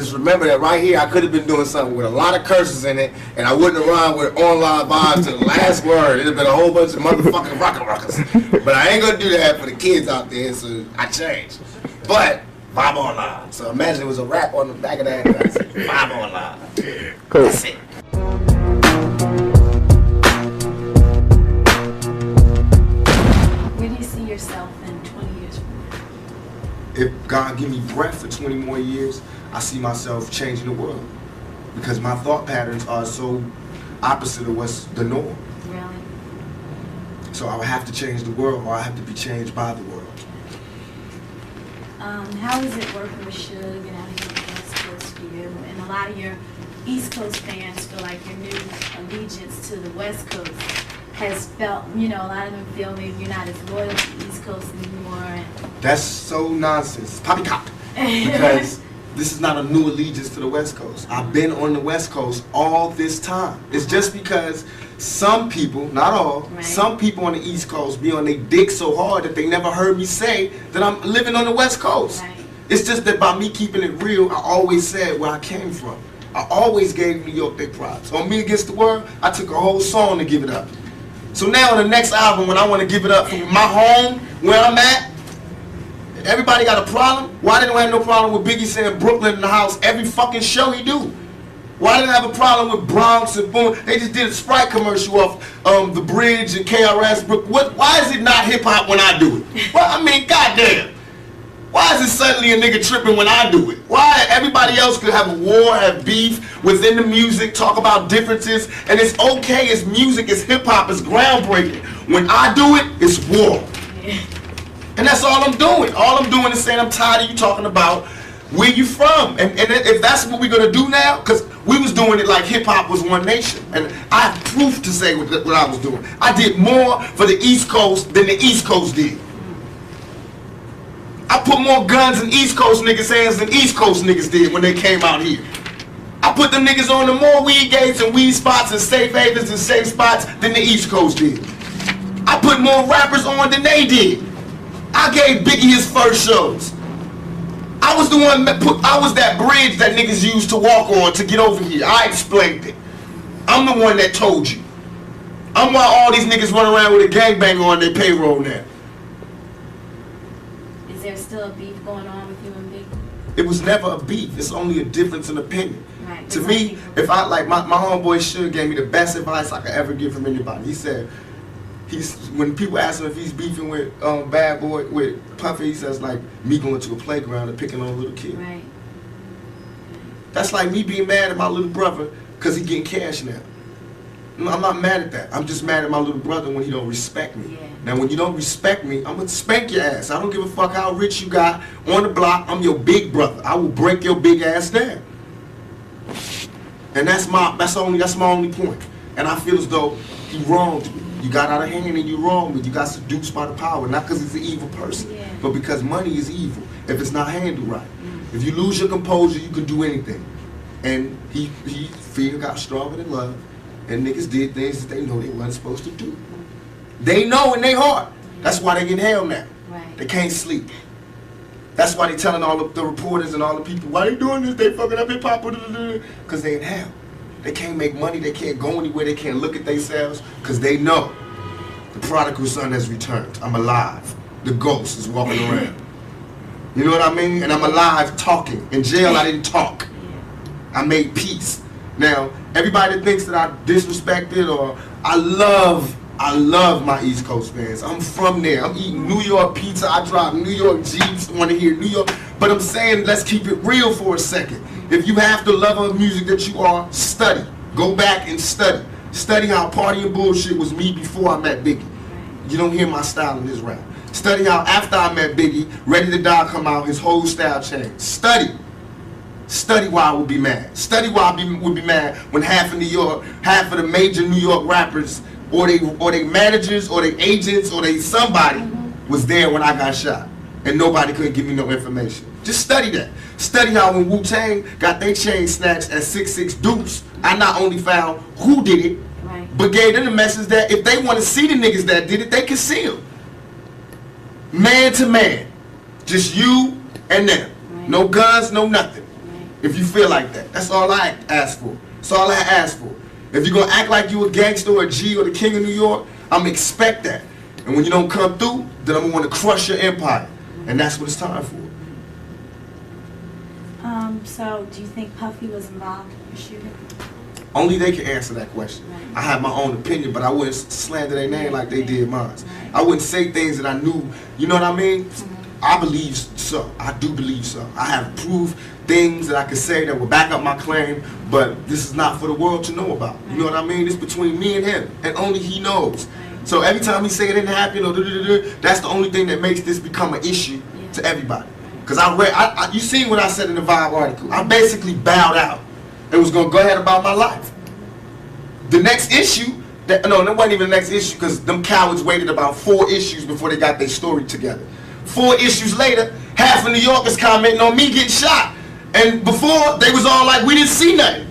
just remember that right here, I could have been doing something with a lot of curses in it, and I wouldn't have rhymed with online vibes to the last word. It'd have been a whole bunch of motherfucking rockers. But I ain't gonna do that for the kids out there, so I changed. But vibe online. So imagine it was a rap on the back of that. Vibe online. Cool. That's it. Where do you see yourself in 20 years from now? If God give me breath for 20 more years, I see myself changing the world. Because my thought patterns are so opposite of what's the norm. Really? So I would have to change the world, or I have to be changed by the world. How is it working with Suge and out here on the West Coast for you? And a lot of your East Coast fans feel like your new allegiance to the West Coast has felt, you know, a lot of them feel maybe you're not as loyal to the East Coast anymore. And that's so nonsense. Poppycock. Because this is not a new allegiance to the West Coast. I've been on the West Coast all this time. It's just because some people, not all, right, some people on the East Coast be on their dick so hard that they never heard me say that I'm living on the West Coast. Right. It's just that by me keeping it real, I always said where I came from. I always gave New York their props. On Me Against the World, I took a whole song to give it up. So now on the next album, when I want to give it up from my home, where I'm at, everybody got a problem? Why didn't I have no problem with Biggie saying Brooklyn in the house every fucking show he do? Why didn't I have a problem with Bronx and boom? They just did a Sprite commercial off the Bridge and KRS. Why is it not hip hop when I do it? Well, I mean, goddamn. Why is it suddenly a nigga tripping when I do it? Why everybody else could have a war, have beef within the music, talk about differences, and it's okay, it's music, it's hip hop, it's groundbreaking. When I do it, it's war. And that's all I'm doing. All I'm doing is saying I'm tired of you talking about where you from. And if that's what we're gonna do now, because we was doing it like hip hop was one nation. And I have proof to say what I was doing. I did more for the East Coast than the East Coast did. I put more guns in East Coast niggas' hands than East Coast niggas did when they came out here. I put them niggas on the more weed gates and weed spots and safe havens and safe spots than the East Coast did. I put more rappers on than they did. I gave Biggie his first shows. I was the one that I was that bridge that niggas used to walk on to get over here. I explained it. I'm the one that told you. I'm why all these niggas run around with a gangbanger on their payroll now. Is there still a beef going on with you and Biggie? It was never a beef. It's only a difference in opinion. Right. To me, if I like my homeboy Suge gave me the best advice I could ever give from anybody. He said, when people ask him if he's beefing with Bad Boy, with Puffy, he says like me going to a playground and picking on a little kid. Right. That's like me being mad at my little brother because he getting cash now. I'm not mad at that. I'm just mad at my little brother when he don't respect me. Yeah. Now when you don't respect me, I'm gonna spank your ass. I don't give a fuck how rich you got on the block. I'm your big brother. I will break your big ass down. And that's my only point. And I feel as though he wronged me. You got out of hand and you wronged me. You got seduced by the power, not because he's an evil person, yeah, but because money is evil if it's not handled right. If you lose your composure, you can do anything. And fear got stronger than love, and niggas did things that they know they wasn't supposed to do. They know in their heart. That's why they get hell now. Right. They can't sleep. That's why they telling all the reporters and all the people, why they doing this? They fucking up hip hop, because they in hell. They can't make money, they can't go anywhere, they can't look at themselves, because they know the prodigal son has returned. I'm alive. The ghost is walking around. You know what I mean? And I'm alive talking. In jail, I didn't talk. I made peace. Now, everybody that thinks that I disrespected or I love my East Coast fans. I'm from there. I'm eating New York pizza. I drive New York Jeeps. I want to hear New York. But I'm saying, let's keep it real for a second. If you have the love of music that you are, study. Go back and study. Study how Party and Bullshit was me before I met Biggie. You don't hear my style in this rap. Study how after I met Biggie, Ready to Die come out, his whole style changed. Study. Study why I would be mad. Study why I would be mad when half of the major New York rappers, or they managers, or they agents, or they somebody was there when I got shot, and nobody could give me no information. Just study that. Study how when Wu-Tang got their chain snatched at 6'6" Deuce, I not only found who did it, right, but gave them the message that if they want to see the niggas that did it, they can see them. Man to man. Just you and them. right, No guns, no nothing. right. If you feel like that. That's all I ask for. That's all I ask for. If you're gonna act like you a gangster or a G or the king of New York, I'm gonna expect that. And when you don't come through, then I'm gonna want to crush your empire. And that's what it's time for. So do you think Puffy was involved in the shooting? Only they can answer that question. Right. I have my own opinion, but I wouldn't slander their name like they did mine. Right. I wouldn't say things that I knew, you know what I mean? I believe so. I do believe so. I have proved things that I could say that will back up my claim, but this is not for the world to know about. You know what I mean? It's between me and him, and only he knows. So every time he say it didn't happen, or that's the only thing that makes this become an issue to everybody. Because you seen what I said in the Vibe article. I basically bowed out and was going to go ahead about my life. The next issue, that wasn't even the next issue, because them cowards waited about 4 issues before they got their story together. 4 issues later, half of New York is commenting on me getting shot. And before, they was all like, we didn't see nothing.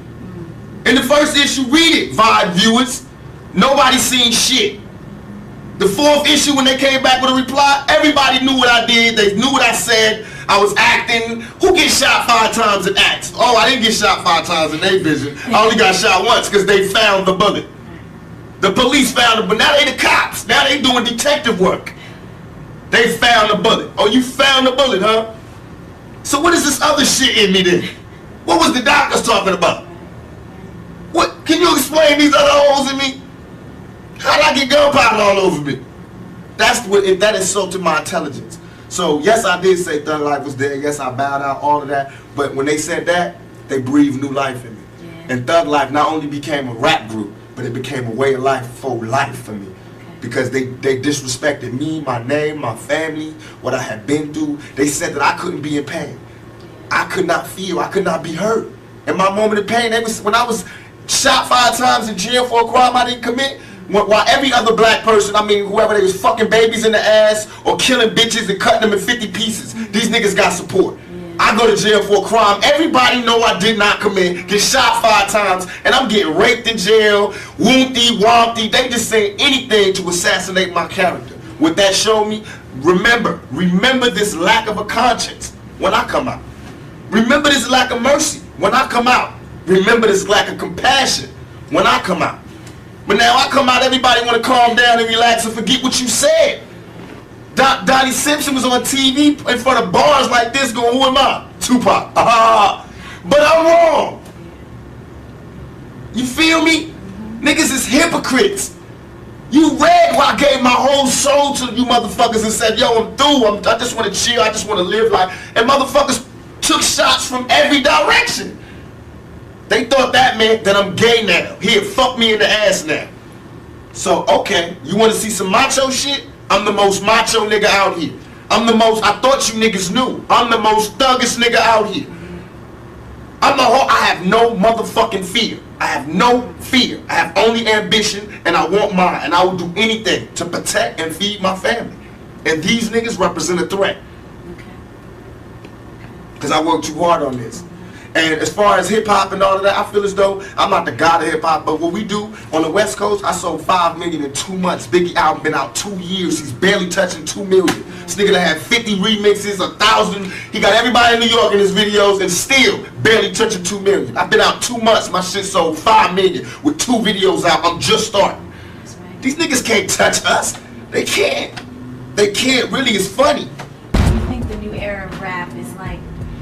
In the first issue, read it, Vibe viewers. Nobody seen shit. The 4th issue, when they came back with a reply, everybody knew what I did. They knew what I said. I was acting. Who gets shot 5 times in acts? Oh, I didn't get shot 5 times in their vision. I only got shot once because they found the bullet. The police found it, but now they the cops. Now they doing detective work. They found the bullet. Oh, you found the bullet, huh? So what is this other shit in me then? What was the doctors talking about? What? Can you explain these other holes in me? How'd I get gunpowder all over me? That insulted my intelligence. So yes, I did say Thug Life was there. Yes, I bowed out, all of that. But when they said that, they breathed new life in me. Yeah. And Thug Life not only became a rap group, but it became a way of life for life for me. Because they disrespected me, my name, my family, what I had been through. They said that I couldn't be in pain. I could not feel, I could not be hurt. In my moment of pain, when I was shot 5 times in jail for a crime I didn't commit, while every other black person, I mean whoever, they was fucking babies in the ass or killing bitches and cutting them in 50 pieces, these niggas got support. I go to jail for a crime everybody know I did not commit, get shot 5 times, and I'm getting raped in jail, wompty, wompty. They just say anything to assassinate my character. What that showed me, remember this lack of a conscience when I come out. Remember this lack of mercy when I come out. Remember this lack of compassion when I come out. But now I come out, everybody want to calm down and relax and forget what you said. Donnie Simpson was on TV in front of bars like this going, who am I? Tupac. But I'm wrong. You feel me? Niggas is hypocrites. You read where I gave my whole soul to you motherfuckers and said, yo, I'm through. I just want to chill. I just want to live life. And motherfuckers took shots from every direction. They thought that meant that I'm gay now. Here, fuck me in the ass now. So, okay, you want to see some macho shit? I'm the most macho nigga out here. I thought you niggas knew. I'm the most thuggish nigga out here. I have no motherfucking fear. I have no fear. I have only ambition, and I want mine. And I will do anything to protect and feed my family. And these niggas represent a threat. Because I worked too hard on this. And as far as hip-hop and all of that, I feel as though I'm not the god of hip-hop, but what we do on the West Coast, I sold 5 million in 2 months. Biggie album been out 2 years. He's barely touching 2 million. This nigga that had 50 remixes, 1,000. He got everybody in New York in his videos and still barely touching 2 million. I've been out 2 months. My shit sold 5 million with 2 videos out. I'm just starting. These niggas can't touch us. They can't. They can't. Really, it's funny. Do you think the new era of rap is like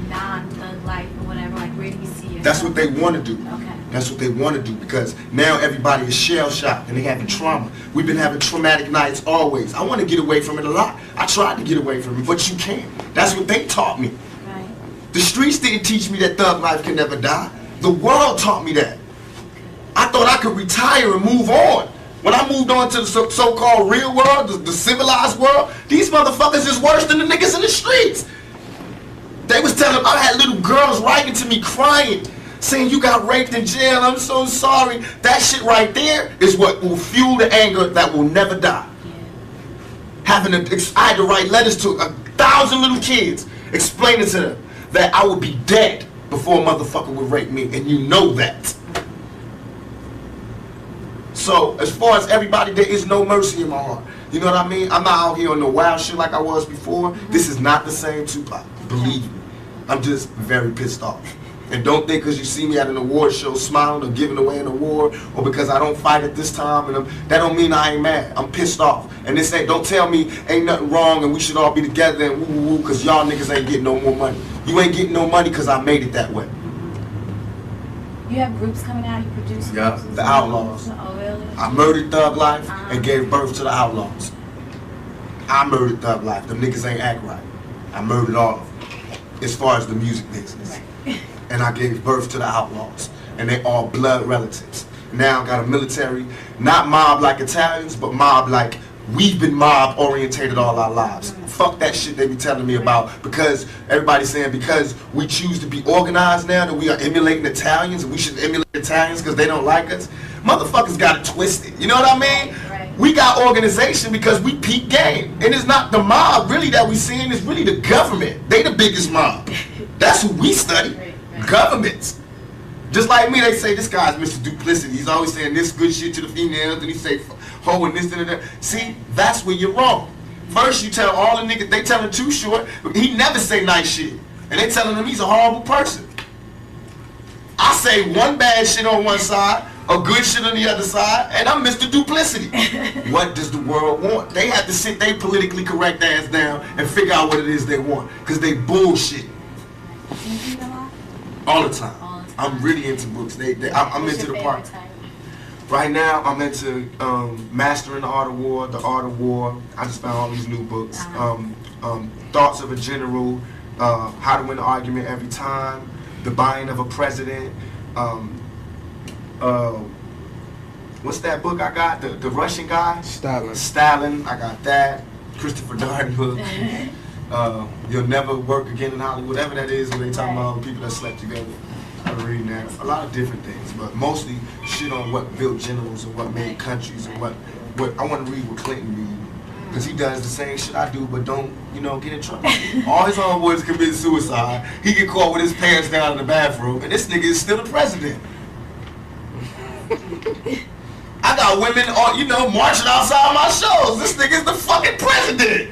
non-thug life or whatever? Like, where do you see yourself? That's what they want to do. Okay. That's what they want to do, because now everybody is shell-shocked and they having trauma. We've been having traumatic nights always. I want to get away from it a lot. I tried to get away from it, but you can't. That's what they taught me. Right. The streets didn't teach me that thug life can never die. The world taught me that. I thought I could retire and move on. When I moved on to the so-called real world, the civilized world, these motherfuckers is worse than the niggas in the streets. They was telling, I had little girls writing to me crying, saying you got raped in jail, I'm so sorry. That shit right there is what will fuel the anger that will never die. I had to write letters to 1,000 little kids explaining to them that I would be dead before a motherfucker would rape me, and you know that. So as far as everybody, there is no mercy in my heart. You know what I mean? I'm not out here on no wild shit like I was before. This is not the same Tupac, believe me. I'm just very pissed off. And don't think because you see me at an award show smiling or giving away an award, or because I don't fight at this time, and that don't mean I ain't mad. I'm pissed off. And this ain't, don't tell me ain't nothing wrong and we should all be together and woo woo woo because y'all niggas ain't getting no more money. You ain't getting no money because I made it that way. You have groups coming out, you produce Yeah, groups? the Outlaws. Oh, really? I murdered Thug Life and gave birth to the Outlaws. I murdered Thug Life. Them niggas ain't act right. I murdered all of them as far as the music business. Right. And I gave birth to the Outlaws. And they all blood relatives. Now I got a military, not mob like Italians, but mob like we've been mob orientated all our lives. Fuck that shit they be telling me about, because everybody's saying because we choose to be organized now that we are emulating Italians and we should emulate Italians because they don't like us. Motherfuckers got it twisted. You know what I mean? Right. We got organization because we peak game. And it's not the mob really that we seeing, it's really the government. They the biggest mob. That's who we study. Right. Governments. Just like me, they say this guy's Mr. Duplicity. He's always saying this good shit to the females, and he say ho and this and that. See, that's where you're wrong. First you tell all the niggas, they tell him Too Short, he never say nice shit. And they telling him he's a horrible person. I say one bad shit on one side, a good shit on the other side, and I'm Mr. Duplicity. What does the world want? They have to sit their politically correct ass down and figure out what it is they want, because they bullshit. Do you read a lot? All the time. All the time. I'm really into books. I'm What's into your the part. favorite type? Right now, I'm into Mastering the Art of War, The Art of War. I just found all these new books. Thoughts of a General, How to Win an Argument Every Time, The Buying of a President. What's that book I got? The Russian guy? Stalin. I got that. Christopher Darden book. You'll Never Work Again in Hollywood. Whatever that is, when they talking about people that slept together. I'm reading that. A lot of different things, but mostly shit on what built generals and what made countries and what I want to read what Clinton read, because he does the same shit I do, but don't, you know, get in trouble. All his homeboys commit suicide. He get caught with his pants down in the bathroom, and this nigga is still the president. I got women, you know, marching outside my shows. This nigga is the fucking president.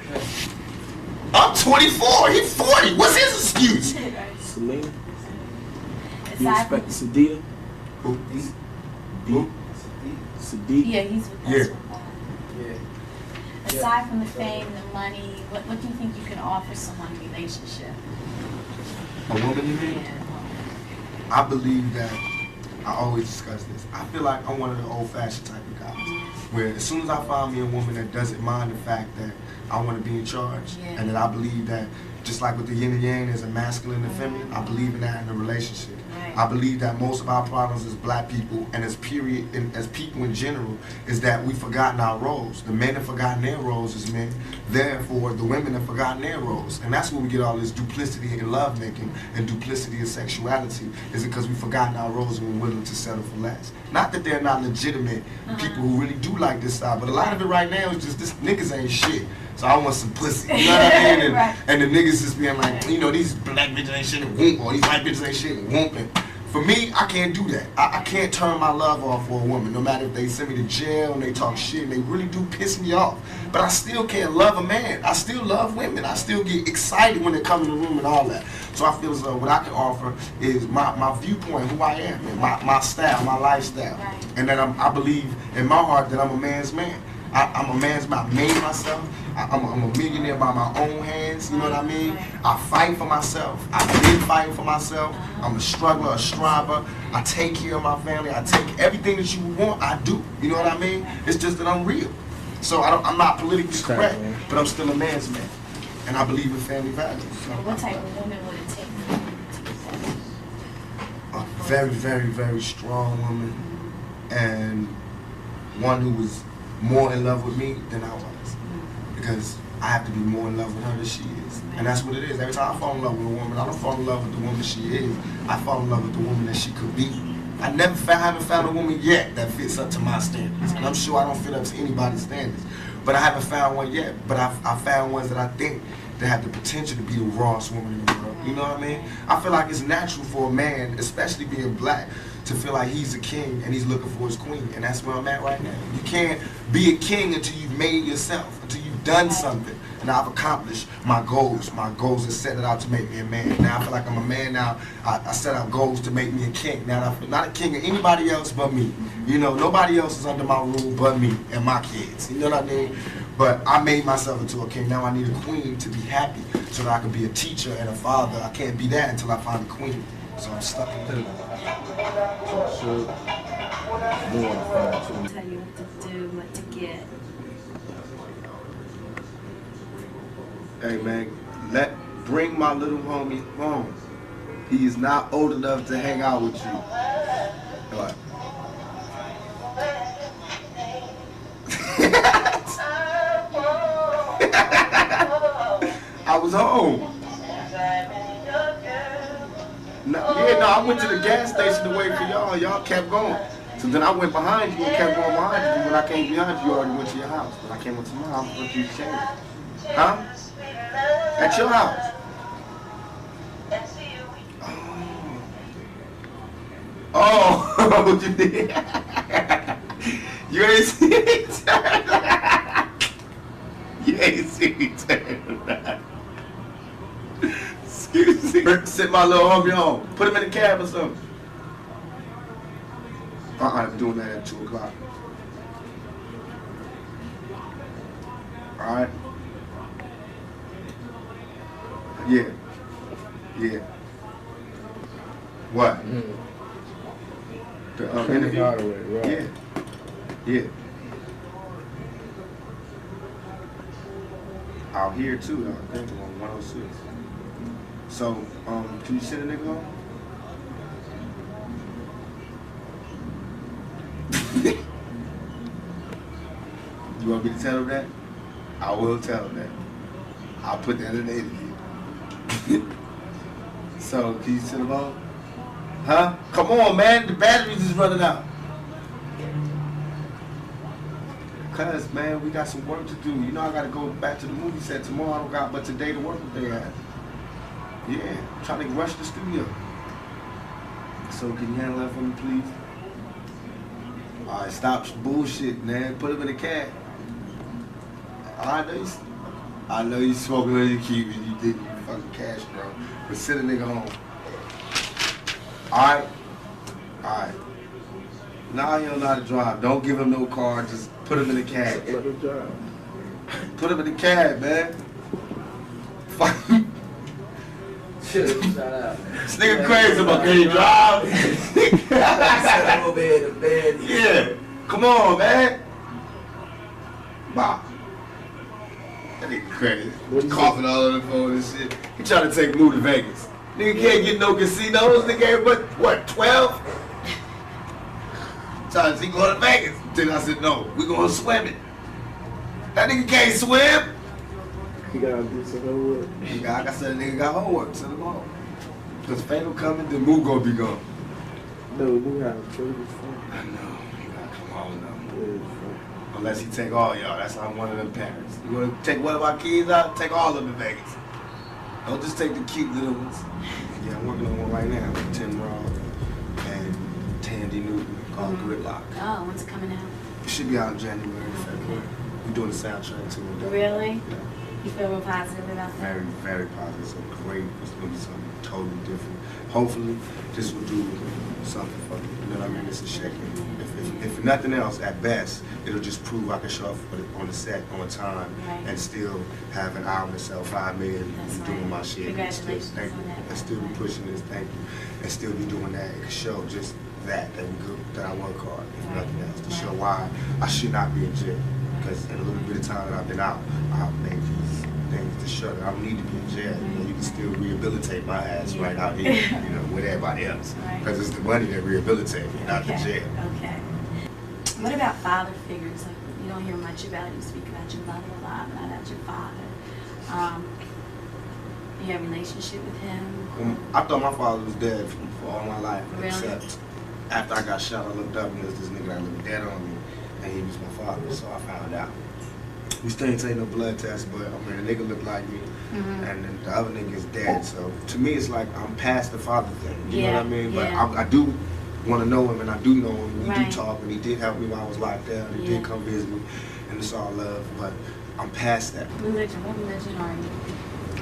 I'm 24. He's 40. What's his excuse? Selena. You respect Sadia? Who? Sadiq? Yeah, he's with us. Aside from the fame, the money, what do you think you can offer someone in a relationship? A woman, you mean? I believe that, I always discuss this, I feel like I'm one of the old-fashioned type of guys, where as soon as I find me a woman that doesn't mind the fact that I want to be in charge, and that I believe that, just like with the yin and yang, there's a masculine and feminine, I believe in that in a relationship. I believe that most of our problems as black people and as people in general is that we've forgotten our roles. The men have forgotten their roles as men, therefore the women have forgotten their roles. And that's where we get all this duplicity in lovemaking and duplicity in sexuality, is because we've forgotten our roles and we're willing to settle for less. Not that they're not legitimate people who really do like this style, but a lot of it right now is just this niggas ain't shit. So I want some pussy, you know what I mean? And the niggas just being like, you know, these black bitches ain't shit and whoop, or these white bitches ain't shit and whoop. And for me, I can't do that. I can't turn my love off for a woman, no matter if they send me to jail and they talk shit and they really do piss me off. But I still can't love a man. I still love women. I still get excited when they come in the room and all that. So I feel as though what I can offer is my viewpoint, who I am, and my style, my lifestyle. And that I believe in my heart that I'm a man's man. I'm a man's man. I made myself. I'm a millionaire by my own hands, you know what I mean? I fight for myself. I've been fighting for myself. I'm a struggler, a striver. I take care of my family. I take everything that you want, I do. You know what I mean? It's just that I'm real. So I'm not politically correct, but I'm still a man's man. And I believe in family values. So What type of woman would it take to get that? A very, very, very strong woman, and one who was more in love with me than I was. Because I have to be more in love with her than she is. And that's what it is. Every time I fall in love with a woman, I don't fall in love with the woman she is. I fall in love with the woman that she could be. I haven't found a woman yet that fits up to my standards. And I'm sure I don't fit up to anybody's standards. But I haven't found one yet. But I found ones that I think that have the potential to be the rawest woman in the world. You know what I mean? I feel like it's natural for a man, especially being black, to feel like he's a king and he's looking for his queen. And that's where I'm at right now. You can't be a king until you've made yourself, until you've done something. and I've accomplished my goals. My goals are set it out to make me a man. Now I feel like I'm a man now. I set out goals to make me a king. Now I'm not a king of anybody else but me. You know, nobody else is under my rule but me and my kids. You know what I mean? But I made myself into a king. Now I need a queen to be happy so that I can be a teacher and a father. I can't be that until I find a queen. So I'm stuck in there. Tell you what to do, what to get. Hey man, bring my little homie home. He is not old enough to hang out with you. What? I was home. I went to the gas station to wait for y'all. Y'all kept going. So then I went behind you and kept going behind you. When I came behind you, you already went to your house. When I came up to my house, what you changed? Huh? At your house. Oh, you did? You ain't see me turn around. You ain't see me turn around. Excuse me. Sit my little homie home. Put him in the cab or something. I'm doing that at 2 o'clock. Alright? Yeah. Yeah. What? The interview? Right. Yeah. Yeah. Out here too, I think on 106. So, can you send a nigga home? You want me to tell him that? I will tell him that. I'll put that in the interview. So, can you send him home? Huh? Come on, man. The batteries is running out. Cause, man, we got some work to do. You know I gotta go back to the movie set tomorrow. I don't got but today to work with they at. Yeah, I'm trying to rush the studio. So can you handle that for me, please? Alright, stop bullshit, man. Put him in the cab. I know you smoking on your keep and you did your fucking cash, bro. But send a nigga home. Alright? Alright. Now he don't know how to drive. Don't give him no car. Just put him in the cab. Let him drive. Put him in the cab, man. Fuck. Shout out. This nigga crazy about can he drive? Set him over here in the bed. Yeah. Come on, man. Wow. That nigga crazy. Coughing all over the phone and shit. He trying to take Lou to Vegas. Nigga can't get no casinos. Nigga ain't what, 12? Trying to see go to Vegas. Then I said, no, we going swimming. That nigga can't swim. You gotta do some homework. Like I said, the nigga got homework. Send him home. Because Fatal coming, then Moo gonna be gone. No, we have to play this phone. I know. He gotta come home now. Unless he take all y'all. That's how I'm one of them parents. You wanna take one of our kids out? Take all of them to Vegas. Don't just take the cute little ones. Yeah, I'm working on one right now with Tim Roth and Tandy Newton called Gridlock. Oh, when's it coming out? It should be out in January, February. We're doing the soundtrack too. Really? Yeah. You feel real positive about that? Very, very positive. So great. It's gonna be something totally different. Hopefully, this will do something for me. You know what I mean? It's a shake. If nothing else, at best, it'll just prove I can show up on the set on time and still have an album that sell 5 million and doing my shit. Congratulations thank you. on that. And still be pushing this, thank you. And still be doing that. It can show just that we good, that I work hard, if nothing else. To show why I should not be in jail. Because in a little bit of time that I've been out, I've made these things to show that I don't need to be in jail. You know, you can still rehabilitate my ass right out here, you know, with everybody else. Because it's the money that rehabilitates me, not the jail. Okay. What about father figures? Like, you don't hear much about it. You speak about your mother a lot, not about your father. You have a relationship with him? I thought my father was dead for all my life, Really? except after I got shot, I looked up and there was this nigga that looked dead on me, and he was my father, so I found out. We still ain't taking no blood test, but I mean, the nigga looked like me, and then the other nigga is dead, so to me it's like I'm past the father thing, you know what I mean? But I do want to know him, and I do know him. We do talk, and he did help me while I was locked down. He did come visit me, and it's all love. But I'm past that. Religion. What religion are you?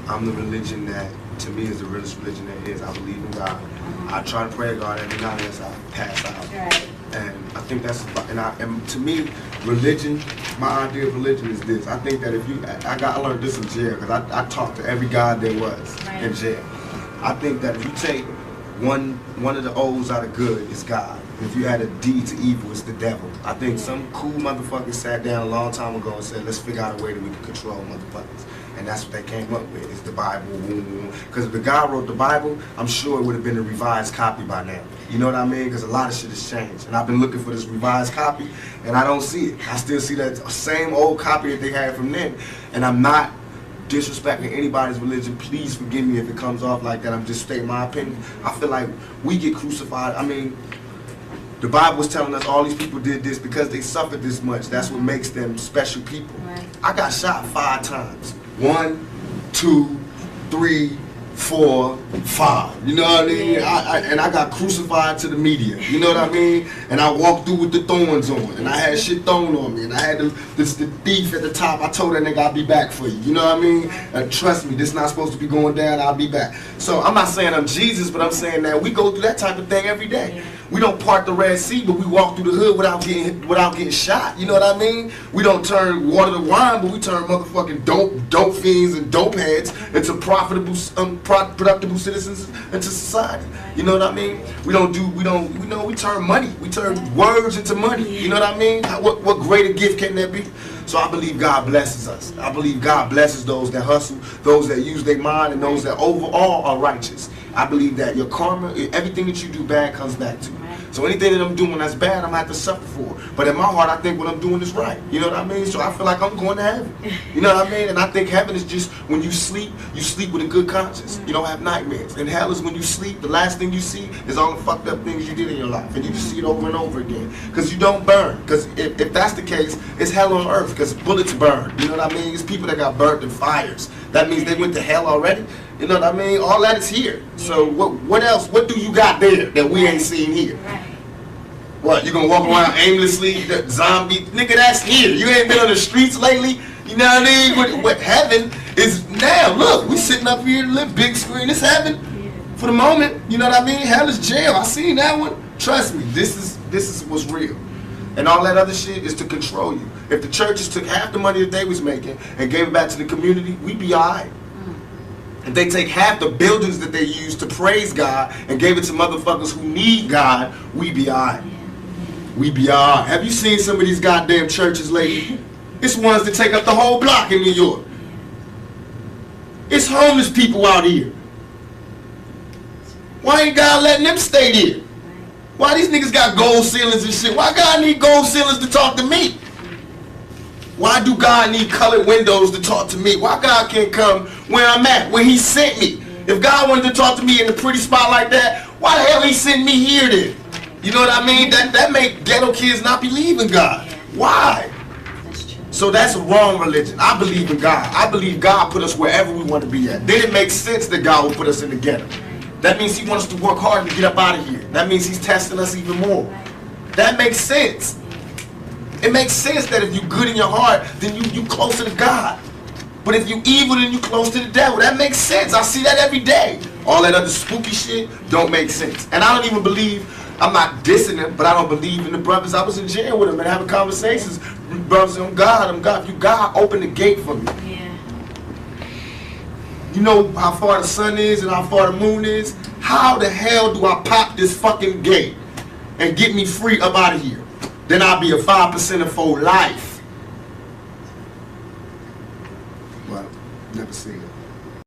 I'm the religion that, to me, is the realest religion there is. I believe in God. I try to pray to God every night as I pass out. Right. And I think that's, and to me, religion, my idea of religion is this. I think that if you, I learned this in jail, because I talked to every God there was in jail. I think that if you take one of the O's out of good, it's God. If you add a D to evil, it's the devil. I think some cool motherfuckers sat down a long time ago and said, let's figure out a way that we can control motherfuckers. And that's what they came up with, is the Bible. Because if the guy wrote the Bible, I'm sure it would have been a revised copy by now. You know what I mean? Because a lot of shit has changed. And I've been looking for this revised copy, and I don't see it. I still see that same old copy that they had from then. And I'm not disrespecting anybody's religion. Please forgive me if it comes off like that. I'm just stating my opinion. I feel like we get crucified. I mean, the Bible was telling us all these people did this because they suffered this much. That's what makes them special people. Right. I got shot 5 times. 1, 2, 3, 4, 5. You know what I mean? And I got crucified to the media. You know what I mean? And I walked through with the thorns on. And I had shit thrown on me. And I had the thief at the top. I told that nigga I'll be back for you. You know what I mean? And trust me, this not supposed to be going down. I'll be back. So I'm not saying I'm Jesus, but I'm saying that we go through that type of thing every day. We don't part the Red Sea, but we walk through the hood without getting shot. You know what I mean? We don't turn water to wine, but we turn motherfucking dope fiends and dope heads into productive citizens into society. You know what I mean? We turn money. We turn words into money. You know what I mean? What greater gift can there be? So I believe God blesses us. I believe God blesses those that hustle, those that use their mind, and those that overall are righteous. I believe that your karma, everything that you do bad comes back to you. So anything that I'm doing that's bad, I'm going to have to suffer for. But in my heart, I think what I'm doing is right. You know what I mean? So I feel like I'm going to heaven. You know what I mean? And I think heaven is just when you sleep with a good conscience. You don't have nightmares. And hell is when you sleep, the last thing you see is all the fucked up things you did in your life. And you just see it over and over again. Because you don't burn. Because if that's the case, it's hell on earth. Because bullets burn. You know what I mean? It's people that got burnt in fires. That means they went to hell already. You know what I mean? All that is here. So what else? What do you got there that we ain't seen here? What, you gonna walk around aimlessly, the zombie? Nigga, that's here. You ain't been on the streets lately? You know what I mean? What heaven is now. Look, we sitting up here, live big screen. It's heaven for the moment. You know what I mean? Hell is jail. I seen that one. Trust me, this is what's real. And all that other shit is to control you. If the churches took half the money that they was making and gave it back to the community, we'd be alright. If they take half the buildings that they use to praise God and gave it to motherfuckers who need God, we'd be alright. We be alright. Have you seen some of these goddamn churches lately? It's ones that take up the whole block in New York. It's homeless people out here. Why ain't God letting them stay there? Why these niggas got gold ceilings and shit? Why God need gold ceilings to talk to me? Why do God need colored windows to talk to me? Why God can't come where I'm at, where he sent me? If God wanted to talk to me in a pretty spot like that, why the hell he sent me here then? You know what I mean? That make ghetto kids not believe in God. Why? So that's a wrong religion. I believe in God. I believe God put us wherever we want to be at. Then it makes sense that God will put us in the ghetto. That means he wants us to work hard to get up out of here. That means he's testing us even more. That makes sense. It makes sense that if you're good in your heart, then you closer to God. But if you evil, then you close to the devil. That makes sense. I see that every day. All that other spooky shit don't make sense. And I don't even believe, I'm not dissing them, but I don't believe in the brothers. I was in jail with them and having conversations. Brothers, I'm God. If you God, open the gate for me. Yeah. You know how far the sun is and how far the moon is? How the hell do I pop this fucking gate and get me free up out of here? Then I'll be a 5% for life. Well, never seen it.